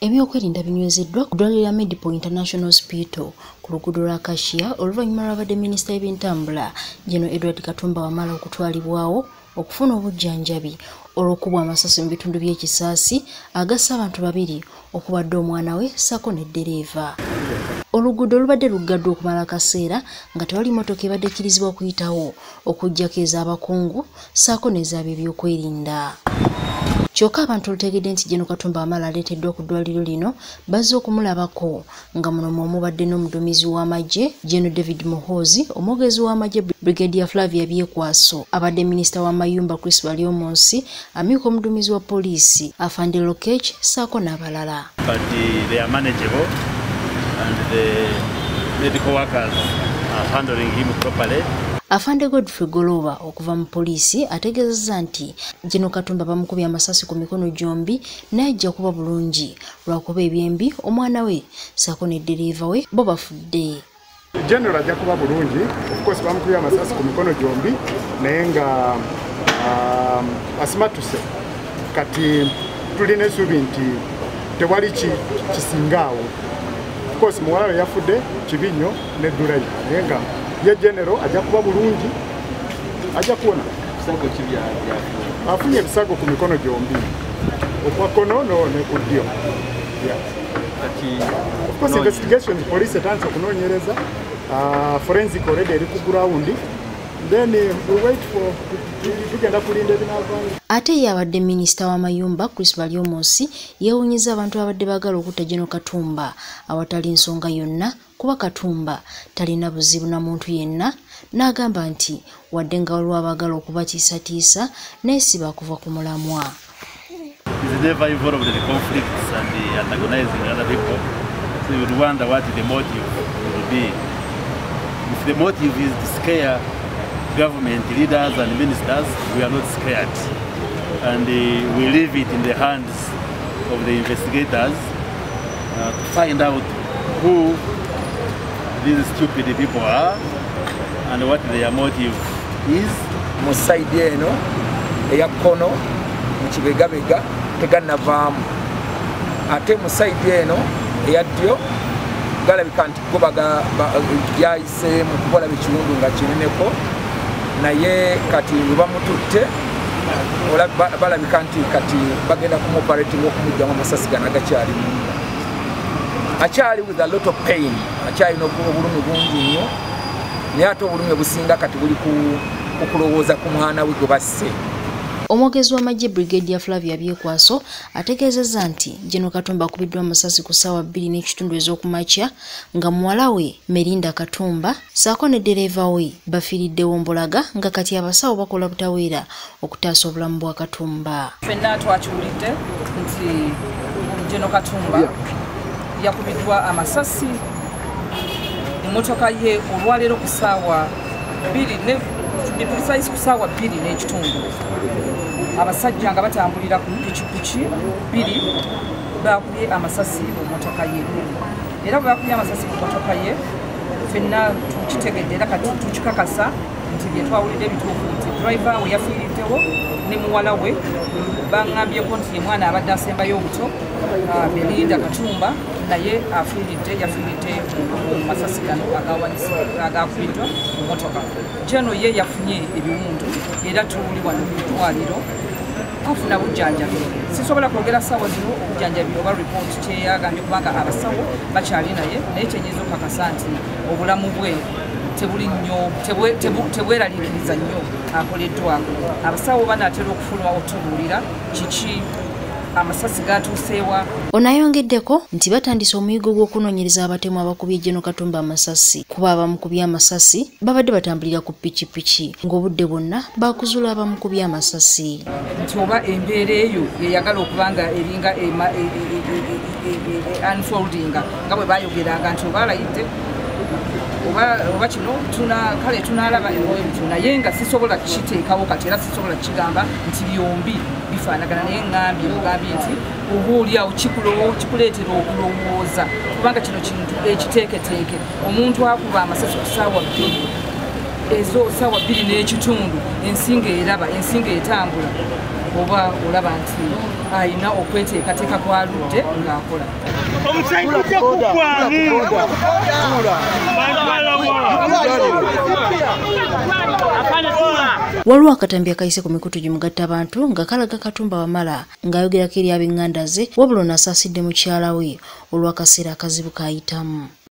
Ebyokwerinda binywezeddwa ku ddwaliro lya Medipo International Hospital ku luguudo lwa Kashia oluvannyuma lwabadde minisita w'ebyentambula General Edward Katumba wamala okutwalibwawo okufuna obujjanjabi olw'okubwa amasasi mu bitundu by'ekisaasi agassa abantu babiri okubadde omwana we ssaako n'eddereeva. Oluguudo lubadde luggaddwa okumala akaseera nga tewali mmotoka ebadde ekkirizibwa kuyitawo okuggyako ez'abakungu ssaako n'ez'abo ebyokwerinda. Kyokka abantu olutegedde nti General Katumba wamala aleeteddwa ku ddwaliro lino bazze okumulabako nga muno mubadde n'omuduumizi w'amagye General David Muhoozi, omwogezi w'amagye Brigadier Flavia Byekwaso, abadde minisita w'amayumba Chris Balyomonsi, amyuka omuduumizi wa poliisi Afande Lokech ssaako n'abalala. But they are manageable and the medical workers are handling him properly. Afande Godfrey Goloba okuva mu poliisi ategeezezza nti General Katumba bamukubye amasasi ku mikono gyombi n'ajja kuba bulungi lwakuba ebyembi omwana we ssaako n'eddereeva we bo bafudde. General ajja kuba bulungi, of course bamukubye amasasi ku mikono gyombi naye nga asimatuse kati tulina essuubi nti tewali kisingaawo. Of course muwala we yafudde Kibinyo ne Dulayi naye nga ye General ajja kuba bulungi, ajja kuwona. Bisago kibya afunye ebisago ku mikono gyombi okwa kono ne ku ddyo. Of course investigation police etandise okunoonyereza, forensic already eri ku ground, then we wait for tugenda kulinda ebinaavaayo. Ate ye abadde minisita w'amayumba Chris Balyomonsi yeewuunyizza abantu abadde baagala okutta General Katumba awatali nsonga yonna kuba Katumba talina buzibu na muntu yenna, n'agamba nti wadde nga waliwo abaagala okubatiisatiisa neesiba kuva ku mulamwa. He's never involved in the conflicts and antagonizing other people. So you would wonder what the motive would be. If the motive is to scare government leaders and ministers, we are not scared. And we leave it in the hands of the investigators to find out who these stupid people are and what their motive is. Musaidi eno eya kono mukibegabega teganavaamu, ate musaidi eno eya ddyo galabika nti go byayise mu kukola ekiwundu nga kineneko, naye kati we bamututte balabika nti kati bagenda kumoperating okumugyamu amasasi gano agakyalimu. Akyali with a lot of pain, akyalina obulumi bungi nnyo, naye ate obulumi businga kati buli kulowooza ku mwana we gwe basse. Omwogezi w'amagye Brigadier Flavia Byekwaso ategeezezza nti General Katumba akubiddwa amasasi ku ssaawa 2:30 ez'okumakya nga muwala we Merinda Katumba ssaako ne ddereeva we bafiiriddewo Mbulaga nga kati abasawo bakola butaweera okutaasa obulamu bwa Katumba. Ffenna twakiwulidde nti General Katumba yakubiddwa amasasi emmotoka ye olwaleero ku ssaawa 2:30 abasajja nga batambulira ku pikipiki 2 bakubye amasasi mu mmotoka ye, era bwe bakubye amasasi mu mmotoka ye ffenna tukitegedde era kati tukikakasa nti bye twawulidde ebituufu nti driver we yafiiriddewo ne muwala we baŋŋambyeko nti ye mwana abadde asembayo obuto Merinda Katumba naye yafiiridde mu masasi gano agakubiddwa mu mmotoka. Jeno ye yafunye ebiwundu era tuli wano mu ddwaliro afuna bujjanjabi. Sisobola kwogera ssaawa zino obujjanjabi oba report kyeyagambye kubanga abasawo bakyali naye kyenyiza okukakasa nti obulamu bwe tebuli nnyo tebweraliikiriza nnyo akoleddwako. Abasawo banaatera okufuluma otubuulira kiki amasasi gatuuseewa. Onayongeddeko nti batandise omuyigo gw'okunoonyereza abatemu abakubye General Katumba amasasi kuba abamukubye amasasi babadde batambulira ku pikipiki ng'obudde bwonna bakuzuula abamukubye amasasi. Nti oba embeera eyo yeyagala okubanga eringa unfoldinga nga bwe bayogeranga nti oba alayidde oba kino kale tunalaba naye nga sisobola kiteekawo kati era sisobola kigamba nti byombi bifaanagana, naye ngambye nti oba oliawo kikuleetera okulowooza kubanga kino kintu ekiteeketeeke. Omuntu akuba amasasi ku ssaawa 2 ezo sawa 2 n'ekitundu ensinga eraba ensinga etambula oba olaba nti ayina okweteekateeka kwaludde ng'akola waliwo akatambi akayise ku mikutu gimugatta abantu nga kalaga Katumba Wamala ng'ayogerako eri ab'enganda ze wabula n'asaasidde mukyala we olw'akaseera akazibu k'ayitamu.